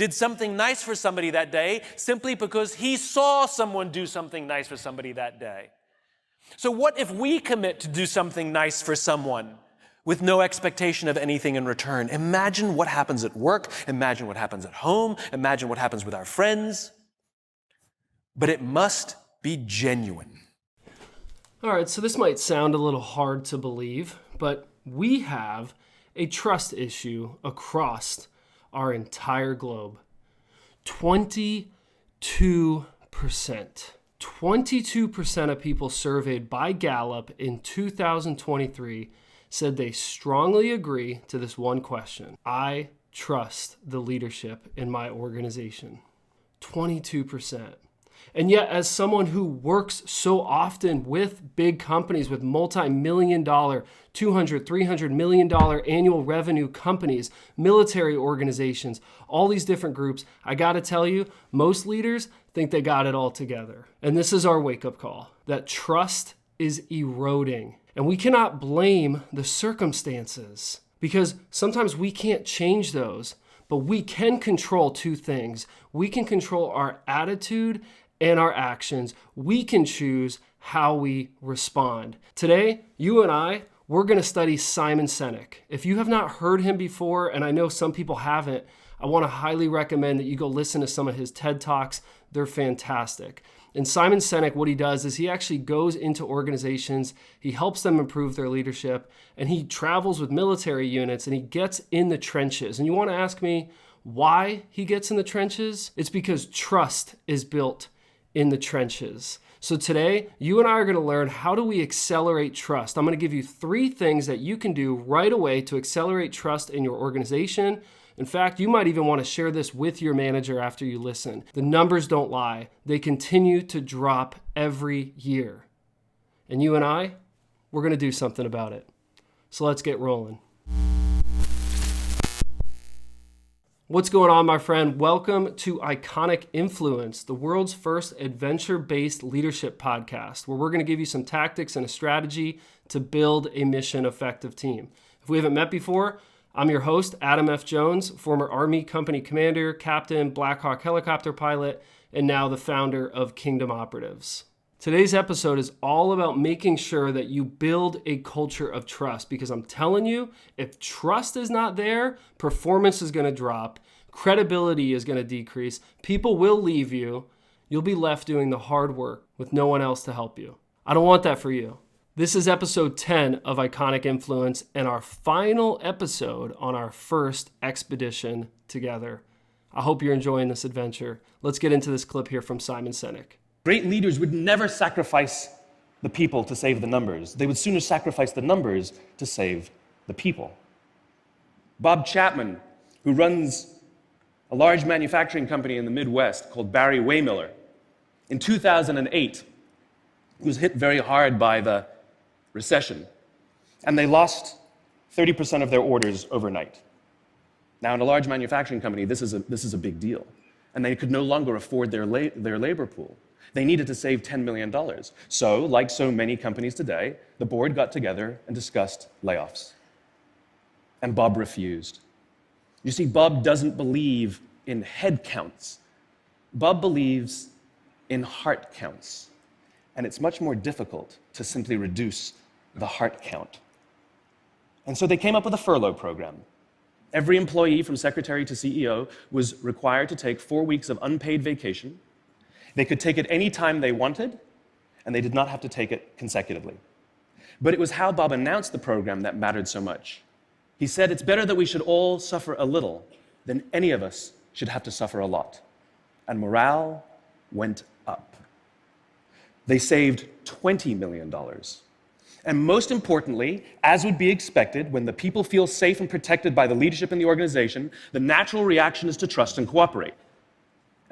did something nice for somebody that day simply because he saw someone do something nice for somebody that day. So what if we commit to do something nice for someone with no expectation of anything in return? Imagine what happens at work. Imagine what happens at home. Imagine what happens with our friends. But it must be genuine. All right, so this might sound a little hard to believe, but we have a trust issue across our entire globe. 22%. 22% of people surveyed by Gallup in 2023 said they strongly agree to this one question: I trust the leadership in my organization. 22%. And yet, as someone who works so often with big companies, with multi-million dollar, $200, $300 million annual revenue companies, military organizations, all these different groups, I gotta tell you, most leaders think they got it all together. And this is our wake-up call, that trust is eroding. And we cannot blame the circumstances, because sometimes we can't change those, but we can control two things. We can control our attitude and our actions. We can choose how we respond. Today, you and I, we're going to study Simon Sinek. If you have not heard him before, and I know some people haven't, I want to highly recommend that you go listen to some of his TED Talks. They're fantastic. And Simon Sinek, what he does is he actually goes into organizations, he helps them improve their leadership, and he travels with military units, and he gets in the trenches. And you want to ask me why he gets in the trenches? It's because trust is built in the trenches. So today, you and I are going to learn, how do we accelerate trust? I'm going to give you 3 things that you can do right away to accelerate trust in your organization. In fact, you might even want to share this with your manager after you listen. The numbers don't lie. They continue to drop every year. And you and I, we're going to do something about it. So let's get rolling. What's going on, my friend? Welcome to Inconic Influence, the world's first adventure-based leadership podcast, where we're going to give you some tactics and a strategy to build a mission-effective team. If we haven't met before, I'm your host, Adam F. Jones, former Army company commander, captain, Black Hawk helicopter pilot, and now the founder of Kingdom Operatives. Today's episode is all about making sure that you build a culture of trust, because I'm telling you, if trust is not there, performance is going to drop, credibility is going to decrease, people will leave you, you'll be left doing the hard work with no one else to help you. I don't want that for you. This is episode 10 of Inconic Influence and our final episode on our first expedition together. I hope you're enjoying this adventure. Let's get into this clip here from Simon Sinek. Great leaders would never sacrifice the people to save the numbers. They would sooner sacrifice the numbers to save the people. Bob Chapman, who runs a large manufacturing company in the Midwest called Barry Waymiller, in 2008, he was hit very hard by the recession, and they lost 30% of their orders overnight. Now, in a large manufacturing company, this is a big deal, and they could no longer afford their labor pool. They needed to save $10 million. So, like so many companies today, the board got together and discussed layoffs. And Bob refused. You see, Bob doesn't believe in head counts. Bob believes in heart counts. And it's much more difficult to simply reduce the heart count. And so they came up with a furlough program. Every employee, from secretary to CEO, was required to take 4 weeks of unpaid vacation. They could take it any time they wanted, and they did not have to take it consecutively. But it was how Bob announced the program that mattered so much. He said, "It's better that we should all suffer a little than any of us should have to suffer a lot." And morale went up. They saved $20 million. And most importantly, as would be expected, when the people feel safe and protected by the leadership in the organization, the natural reaction is to trust and cooperate.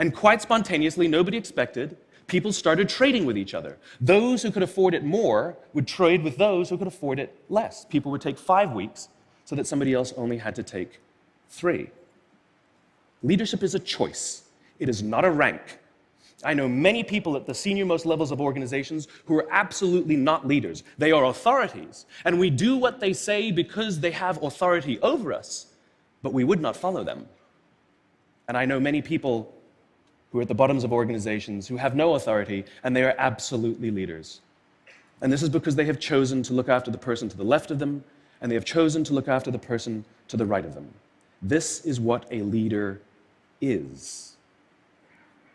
And quite spontaneously, nobody expected, people started trading with each other. Those who could afford it more would trade with those who could afford it less. People would take 5 weeks so that somebody else only had to take 3. Leadership is a choice. It is not a rank. I know many people at the senior-most levels of organizations who are absolutely not leaders. They are authorities, and we do what they say because they have authority over us, but we would not follow them. And I know many people who are at the bottoms of organizations who have no authority, and they are absolutely leaders. And this is because they have chosen to look after the person to the left of them, and they have chosen to look after the person to the right of them. This is what a leader is.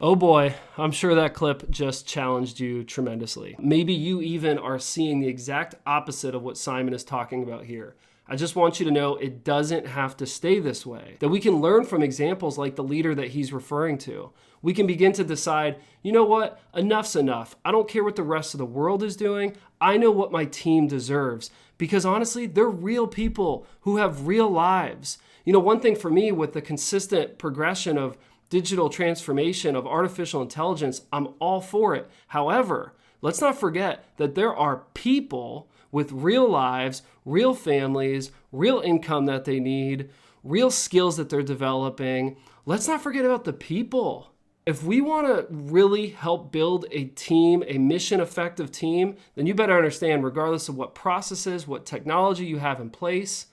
Oh boy, I'm sure that clip just challenged you tremendously. Maybe you even are seeing the exact opposite of what Simon is talking about here. I just want you to know it doesn't have to stay this way, that we can learn from examples like the leader that he's referring to. We can begin to decide, you know what, enough's enough. I don't care what the rest of the world is doing. I know what my team deserves, because honestly, they're real people who have real lives. You know, one thing for me with the consistent progression of digital transformation, of artificial intelligence, I'm all for it. However, let's not forget that there are people with real lives, real families, real income that they need, real skills that they're developing. Let's not forget about the people. If we want to really help build a team, a mission-effective team, then you better understand, regardless of what processes, what technology you have in place,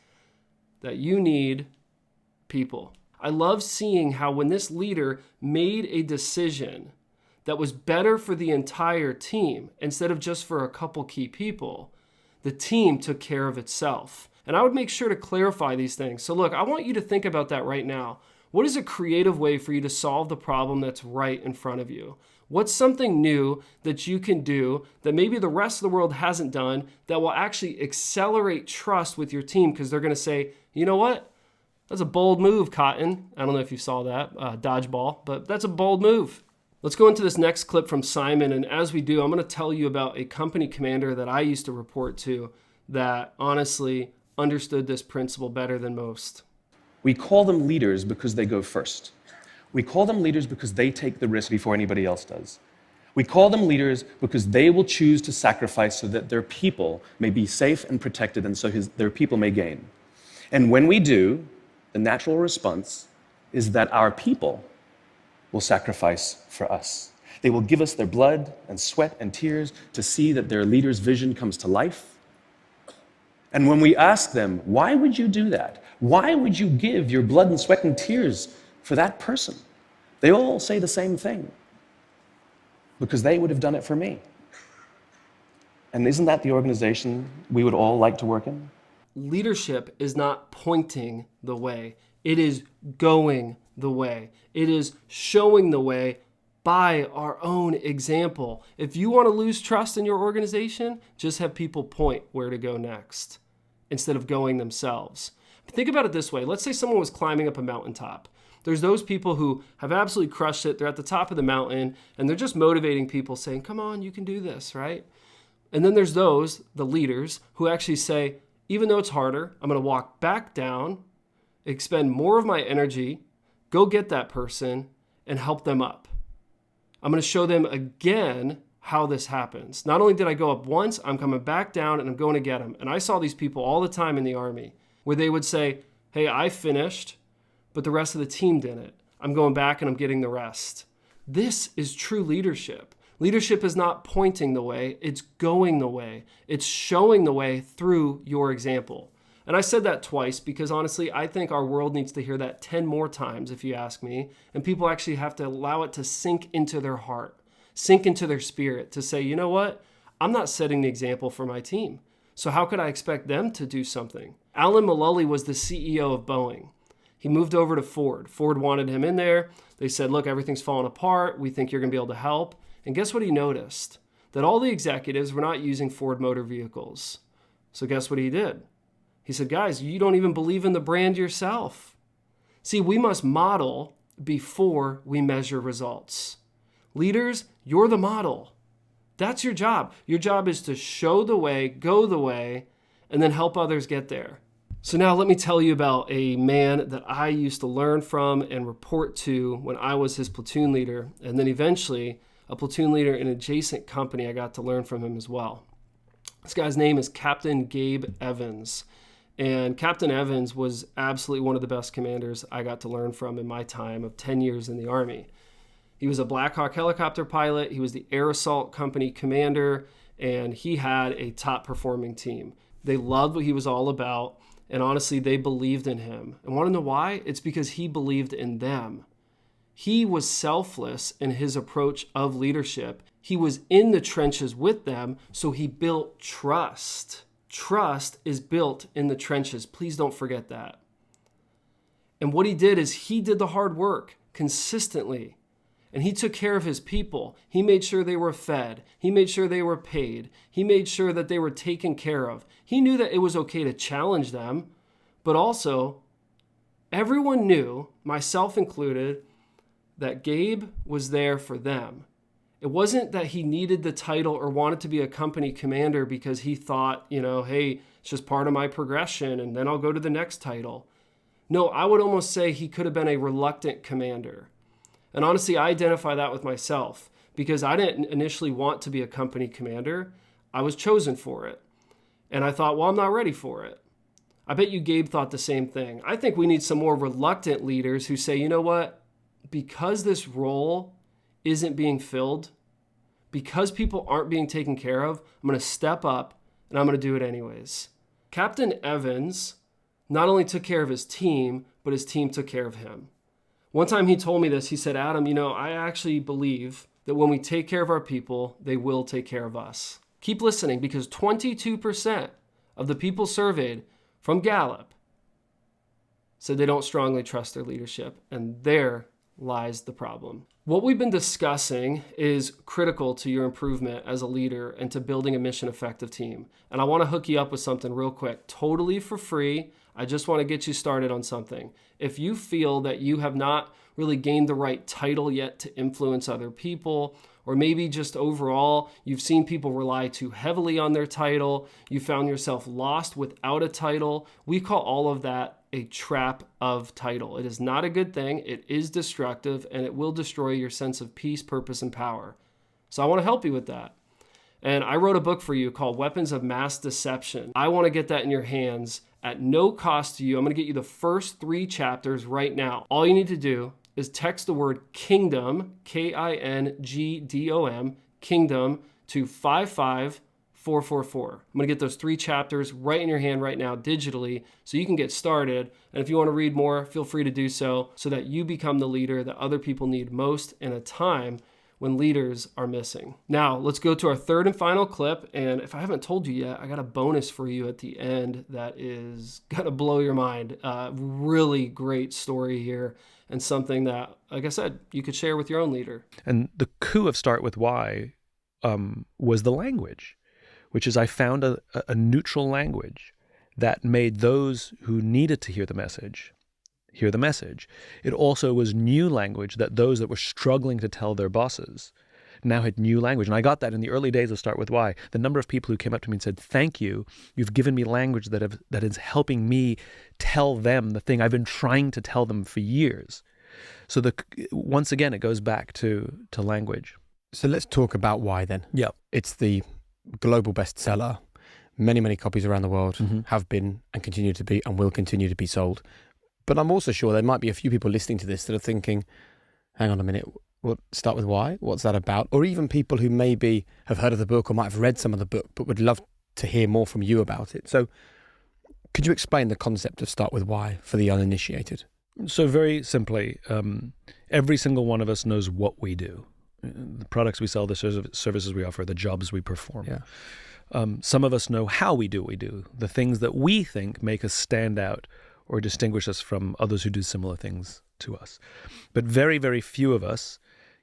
that you need people. I love seeing how when this leader made a decision that was better for the entire team instead of just for a couple key people, the team took care of itself. And I would make sure to clarify these things. So look, I want you to think about that right now. What is a creative way for you to solve the problem that's right in front of you? What's something new that you can do that maybe the rest of the world hasn't done that will actually accelerate trust with your team? Because they're going to say, you know what? That's a bold move, Cotton. I don't know if you saw that, dodgeball, but that's a bold move. Let's go into this next clip from Simon, and as we do, I'm going to tell you about a company commander that I used to report to that honestly understood this principle better than most. We call them leaders because they go first. We call them leaders because they take the risk before anybody else does. We call them leaders because they will choose to sacrifice so that their people may be safe and protected, and so their people may gain. And when we do, the natural response is that our people will sacrifice for us. They will give us their blood and sweat and tears to see that their leader's vision comes to life. And when we ask them, why would you do that? Why would you give your blood and sweat and tears for that person? They all say the same thing. Because they would have done it for me. And isn't that the organization we would all like to work in? Leadership is not pointing the way. It is going the way. It is showing the way by our own example. If you want to lose trust in your organization, just have people point where to go next instead of going themselves. Think about it this way. Let's say someone was climbing up a mountaintop. There's those people who have absolutely crushed it. They're at the top of the mountain, and they're just motivating people, saying, come on, you can do this, right? And then there's those, the leaders, who actually say, even though it's harder, I'm going to walk back down, expend more of my energy, go get that person, and help them up. I'm going to show them again how this happens. Not only did I go up once, I'm coming back down and I'm going to get them. And I saw these people all the time in the Army where they would say, hey, I finished, but the rest of the team didn't. I'm going back and I'm getting the rest. This is true leadership. Leadership is not pointing the way, it's going the way. It's showing the way through your example. And I said that twice because honestly, I think our world needs to hear that 10 more times, if you ask me. And people actually have to allow it to sink into their heart, sink into their spirit to say, you know what? I'm not setting the example for my team. So how could I expect them to do something? Alan Mulally was the CEO of Boeing. He moved over to Ford. Ford wanted him in there. They said, look, everything's falling apart. We think you're going to be able to help. And guess what he noticed? That all the executives were not using Ford Motor Vehicles. So guess what he did? He said, guys, you don't even believe in the brand yourself. See, we must model before we measure results. Leaders, you're the model. That's your job. Your job is to show the way, go the way, and then help others get there. So now let me tell you about a man that I used to learn from and report to when I was his platoon leader, and then eventually a platoon leader in an adjacent company. I got to learn from him as well. This guy's name is Captain Gabe Evans. And Captain Evans was absolutely one of the best commanders I got to learn from in my time of 10 years in the Army. He was a Black Hawk helicopter pilot. He was the Air Assault Company commander, and he had a top performing team. They loved what he was all about, and honestly, they believed in him. And want to know why? It's because he believed in them. He was selfless in his approach of leadership. He was in the trenches with them, so he built trust. Trust is built in the trenches. Please don't forget that. And what he did is he did the hard work consistently. And he took care of his people. He made sure they were fed. He made sure they were paid. He made sure that they were taken care of. He knew that it was okay to challenge them, but also everyone knew, myself included, that Gabe was there for them. It wasn't that he needed the title or wanted to be a company commander because he thought, hey, it's just part of my progression and then I'll go to the next title. No, I would almost say he could have been a reluctant commander. And honestly, I identify that with myself because I didn't initially want to be a company commander. I was chosen for it. And I thought, well, I'm not ready for it. I bet you Gabe thought the same thing. I think we need some more reluctant leaders who say, you know what? Because this role isn't being filled, because people aren't being taken care of, I'm going to step up and I'm going to do it anyways. Captain Evans not only took care of his team, but his team took care of him. One time he told me this, he said, Adam, I actually believe that when we take care of our people, they will take care of us. Keep listening because 22% of the people surveyed from Gallup said they don't strongly trust their leadership, and there lies the problem. What we've been discussing is critical to your improvement as a leader and to building a mission-effective team. And I want to hook you up with something real quick, totally for free. I just want to get you started on something. If you feel that you have not really gained the right title yet to influence other people, or maybe just overall, you've seen people rely too heavily on their title, you found yourself lost without a title, we call all of that a trap of title. It is not a good thing, it is destructive, and it will destroy your sense of peace, purpose, and power. So I want to help you with that. And I wrote a book for you called Weapons of Mass Deception. I want to get that in your hands at no cost to you. I'm going to get you the first 3 chapters right now. All you need to do is text the word kingdom, KINGDOM, kingdom, to 55444. I'm going to get those 3 chapters right in your hand right now digitally so you can get started. And if you want to read more, feel free to do so that you become the leader that other people need most in a time when leaders are missing. Now, let's go to our 3rd and final clip. And if I haven't told you yet, I got a bonus for you at the end that is going to blow your mind. Really great story here and something that, like I said, you could share with your own leader. And the coup of Start With Why was the language, which is I found a neutral language that made those who needed to hear the message. It also was new language that those that were struggling to tell their bosses now had new language. And I got that in the early days of Start With Why. The number of people who came up to me and said, thank you, you've given me language that is helping me tell them the thing I've been trying to tell them for years. So once again, it goes back to language. So let's talk about why then. Yeah. It's the global bestseller. Many, many copies around the world have been and continue to be and will continue to be sold. But I'm also sure there might be a few people listening to this that are thinking, hang on a minute, Start With Why? What's that about? Or even people who maybe have heard of the book or might have read some of the book, but would love to hear more from you about it. So could you explain the concept of Start With Why for the uninitiated? So very simply, every single one of us knows what we do. The products we sell, the services we offer, the jobs we perform. Yeah. Some of us know how we do what we do, the things that we think make us stand out or distinguish us from others who do similar things to us. But very, very few of us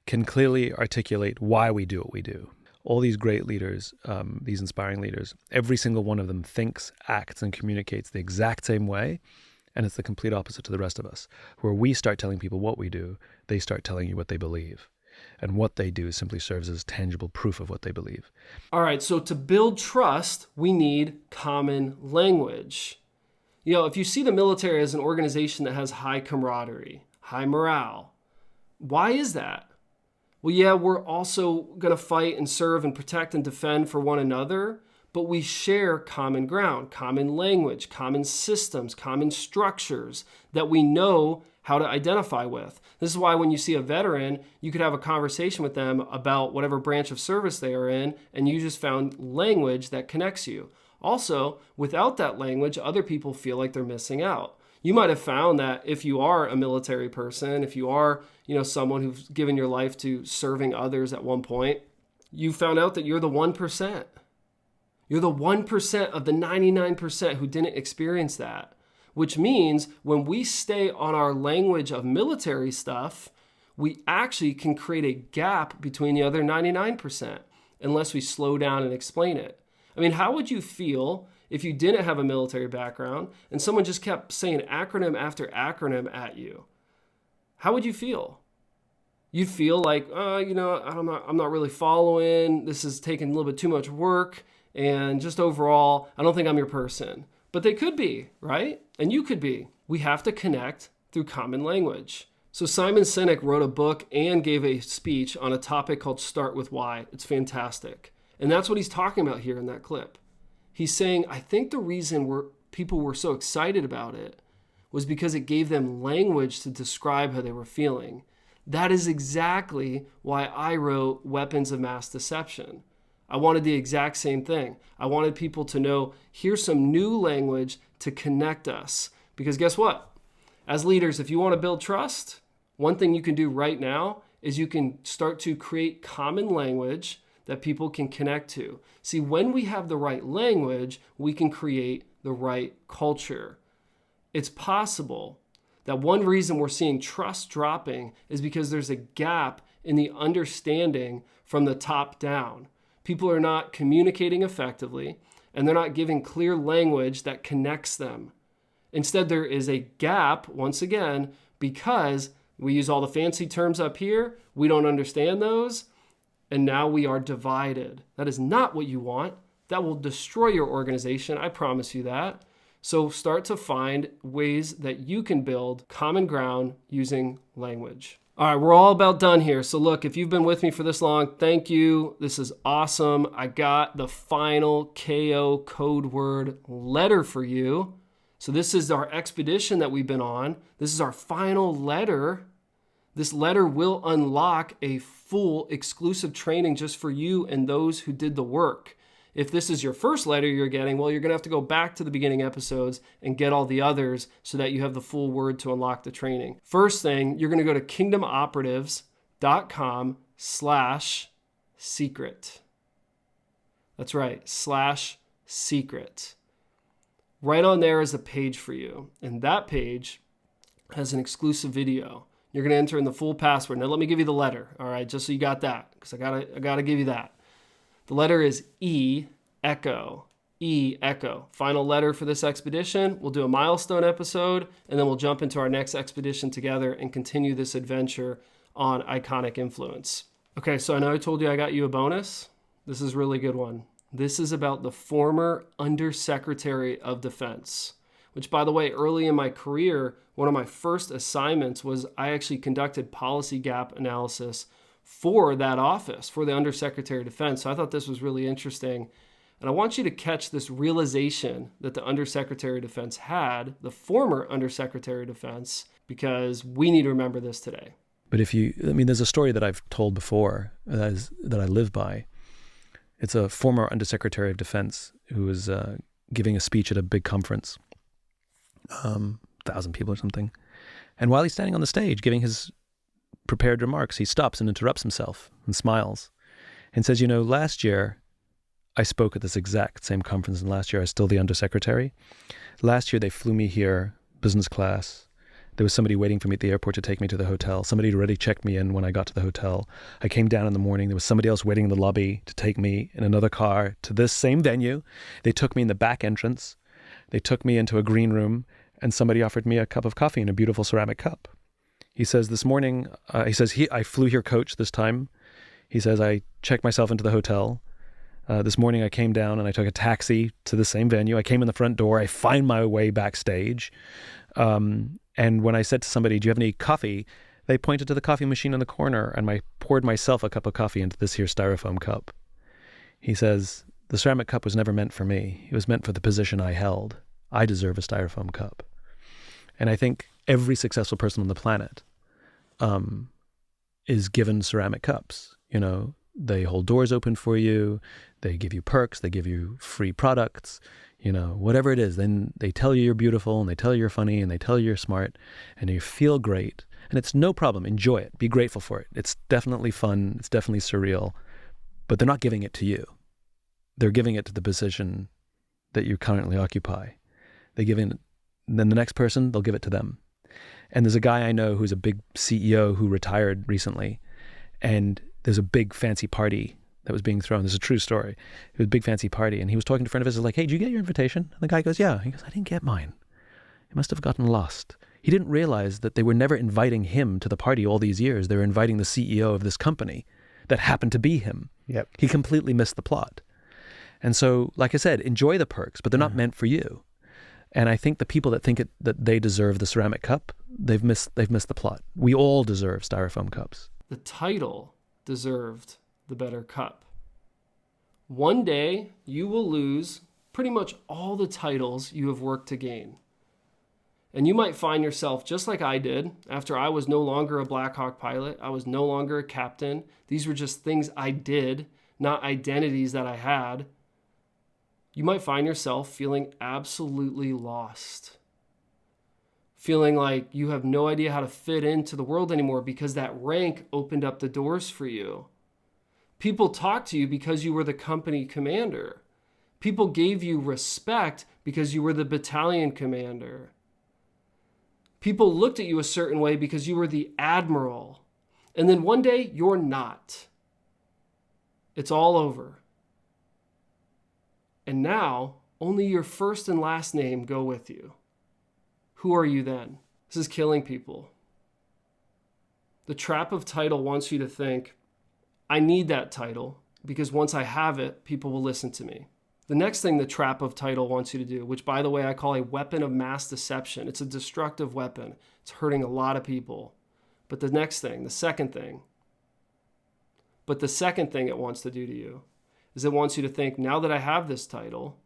can clearly articulate why we do what we do. All these great leaders, these inspiring leaders, every single one of them thinks, acts, and communicates the exact same way, and it's the complete opposite to the rest of us. Where we start telling people what we do, they start telling you what they believe. And what they do simply serves as tangible proof of what they believe. All right, so to build trust, we need common language. If you see the military as an organization that has high camaraderie, high morale, why is that? Well, yeah, we're also going to fight and serve and protect and defend for one another, but we share common ground, common language, common systems, common structures that we know how to identify with. This is why when you see a veteran, you could have a conversation with them about whatever branch of service they are in, and you just found language that connects you. Also, without that language, other people feel like they're missing out. You might have found that if you are a military person, if you are, someone who's given your life to serving others at one point, you found out that you're the 1%. You're the 1% of the 99% who didn't experience that, which means when we stay on our language of military stuff, we actually can create a gap between the other 99% unless we slow down and explain it. I mean, how would you feel if you didn't have a military background and someone just kept saying acronym after acronym at you? How would you feel? You'd feel like, I'm not really following. This is taking a little bit too much work. And just overall, I don't think I'm your person. But they could be, right? And you could be. We have to connect through common language. So Simon Sinek wrote a book and gave a speech on a topic called Start With Why. It's fantastic. And that's what he's talking about here in that clip. He's saying, I think the reason people were so excited about it was because it gave them language to describe how they were feeling. That is exactly why I wrote Weapons of Mass Deception. I wanted the exact same thing. I wanted people to know, here's some new language to connect us. Because guess what? As leaders, if you want to build trust, one thing you can do right now is you can start to create common language that people can connect to. See, when we have the right language, we can create the right culture. It's possible that one reason we're seeing trust dropping is because there's a gap in the understanding from the top down. People are not communicating effectively, and they're not giving clear language that connects them. Instead, there is a gap, once again, because we use all the fancy terms up here, we don't understand those, and now we are divided. That is not what you want. That will destroy your organization, I promise you that. So start to find ways that you can build common ground using language. All right, we're all about done here. So look, if you've been with me for this long, thank you. This is awesome. I got the final KO Codeword Letter for you. So this is our expedition that we've been on. This is our final letter. This letter will unlock a full exclusive training just for you and those who did the work. If this is your first letter you're getting, well, you're going to have to go back to the beginning episodes and get all the others so that you have the full word to unlock the training. First thing, you're going to go to kingdomoperatives.com/secret. That's right, /secret. Right on there is a page for you. And that page has an exclusive video. You're going to enter in the full password. Now let me give you the letter, all right, just so you got that, because I gotta give you that. The letter is E, echo. Final letter for this expedition. We'll do a milestone episode, and then we'll jump into our next expedition together and continue this adventure on Inconic Influence. Okay, so I know I told you I got you a bonus. This is a really good one. This is about the former Undersecretary of Defense, which, by the way, early in my career, one of my first assignments was I actually conducted policy gap analysis for that office, for the Undersecretary of Defense. So I thought this was really interesting. And I want you to catch this realization that the Undersecretary of Defense had, the former Undersecretary of Defense, because we need to remember this today. But there's a story that I've told before that I live by. It's a former Undersecretary of Defense who was giving a speech at a big conference, 1,000 people or something. And while he's standing on the stage giving his prepared remarks, he stops and interrupts himself and smiles and says, last year I spoke at this exact same conference, and last year I was still the Undersecretary. Last year they flew me here, business class. There was somebody waiting for me at the airport to take me to the hotel. Somebody had already checked me in when I got to the hotel. I came down in the morning. There was somebody else waiting in the lobby to take me in another car to this same venue. They took me in the back entrance. They took me into a green room, and somebody offered me a cup of coffee in a beautiful ceramic cup. He says, this morning, I flew here coach this time. He says, I checked myself into the hotel. This morning I came down and I took a taxi to the same venue. I came in the front door. I find my way backstage. And when I said to somebody, do you have any coffee? They pointed to the coffee machine in the corner, and I poured myself a cup of coffee into this here styrofoam cup. He says, the ceramic cup was never meant for me. It was meant for the position I held. I deserve a styrofoam cup. And I think every successful person on the planet is given ceramic cups. They hold doors open for you. They give you perks. They give you free products, whatever it is. Then they tell you you're beautiful, and they tell you you're funny, and they tell you you're smart, and you feel great. And it's no problem. Enjoy it. Be grateful for it. It's definitely fun. It's definitely surreal. But they're not giving it to you. They're giving it to the position that you currently occupy. They're giving it, then the next person, they'll give it to them. And there's a guy I know who's a big CEO who retired recently, and there's a big fancy party that was being thrown. This is a true story. It was a big fancy party, and he was talking to a friend of his, like, hey, did you get your invitation? And the guy goes, yeah. He goes, I didn't get mine. It must have gotten lost. He didn't realize that they were never inviting him to the party all these years. They were inviting the CEO of this company that happened to be him. Yep. He completely missed the plot. And so, like I said, enjoy the perks, but they're not meant for you. And I think the people that think that they deserve the ceramic cup, they've missed the plot. We all deserve styrofoam cups. The title deserved the better cup. One day, you will lose pretty much all the titles you have worked to gain. And you might find yourself, just like I did, after I was no longer a Black Hawk pilot, I was no longer a captain. These were just things I did, not identities that I had. You might find yourself feeling absolutely lost. Feeling like you have no idea how to fit into the world anymore because that rank opened up the doors for you. People talked to you because you were the company commander. People gave you respect because you were the battalion commander. People looked at you a certain way because you were the admiral. And then one day, you're not. It's all over. And now, only your first and last name go with you. Who are you then? This is killing people. The trap of title wants you to think, I need that title because once I have it, people will listen to me. The next thing the trap of title wants you to do, which by the way, I call a weapon of mass deception. It's a destructive weapon. It's hurting a lot of people. But the second thing it wants to do to you is it wants you to think, now that I have this title,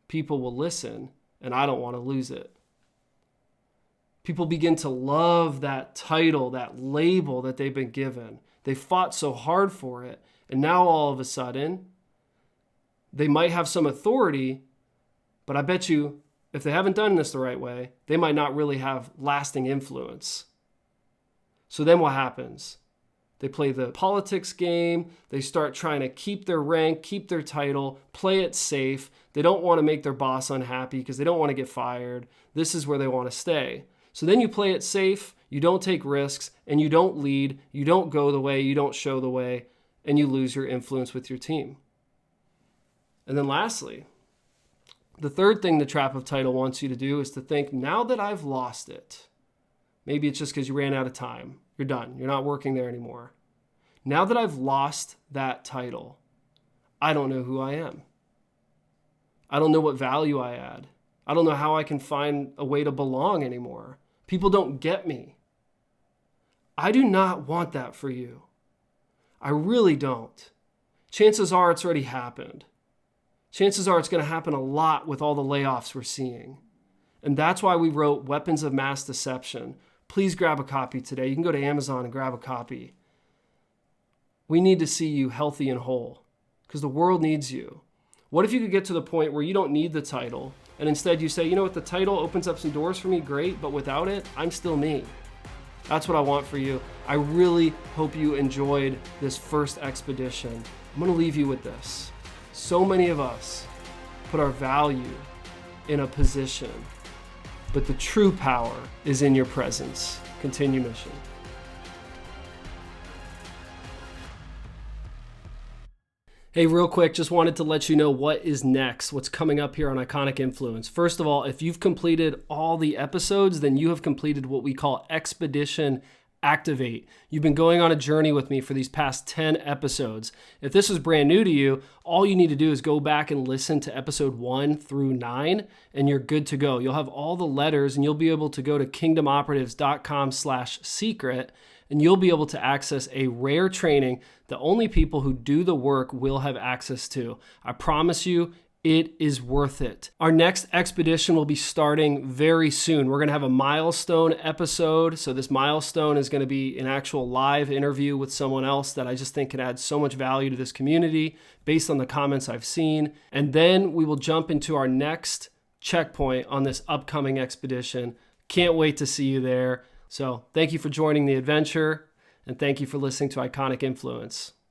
people will listen and I don't want to lose it. People begin to love that title, that label that they've been given. They fought so hard for it. And now all of a sudden, they might have some authority, but I bet you if they haven't done this the right way, they might not really have lasting influence. So then what happens? They play the politics game. They start trying to keep their rank, keep their title, play it safe. They don't want to make their boss unhappy because they don't want to get fired. This is where they want to stay. So then you play it safe, you don't take risks, and you don't lead, you don't go the way, you don't show the way, and you lose your influence with your team. And then lastly, the third thing the trap of title wants you to do is to think, now that I've lost it, maybe it's just because you ran out of time, you're done, you're not working there anymore. Now that I've lost that title, I don't know who I am. I don't know what value I add. I don't know how I can find a way to belong anymore. People don't get me. I do not want that for you. I really don't. Chances are it's already happened. Chances are it's going to happen a lot with all the layoffs we're seeing. And that's why we wrote Weapons of Mass Deception. Please grab a copy today. You can go to Amazon and grab a copy. We need to see you healthy and whole because the world needs you. What if you could get to the point where you don't need the title and instead you say, you know what, the title opens up some doors for me, great, but without it, I'm still me. That's what I want for you. I really hope you enjoyed this first expedition. I'm going to leave you with this. So many of us put our value in a position, but the true power is in your presence. Continue mission. Hey, real quick, just wanted to let you know what is next, what's coming up here on Inconic Influence. First of all, if you've completed all the episodes, then you have completed what we call Expedition Activate. You've been going on a journey with me for these past 10 episodes. If this is brand new to you, all you need to do is go back and listen to episode 1 through 9, and you're good to go. You'll have all the letters, and you'll be able to go to kingdomoperatives.com/secret, and you'll be able to access a rare training that only people who do the work will have access to. I promise you, It is worth it. Our next expedition will be starting very soon. We're going to have a milestone episode. So this milestone is going to be an actual live interview with someone else that I just think can add so much value to this community based on the comments I've seen. And then we will jump into our next checkpoint on this upcoming expedition. Can't wait to see you there. So thank you for joining the adventure, and thank you for listening to Inconic Influence.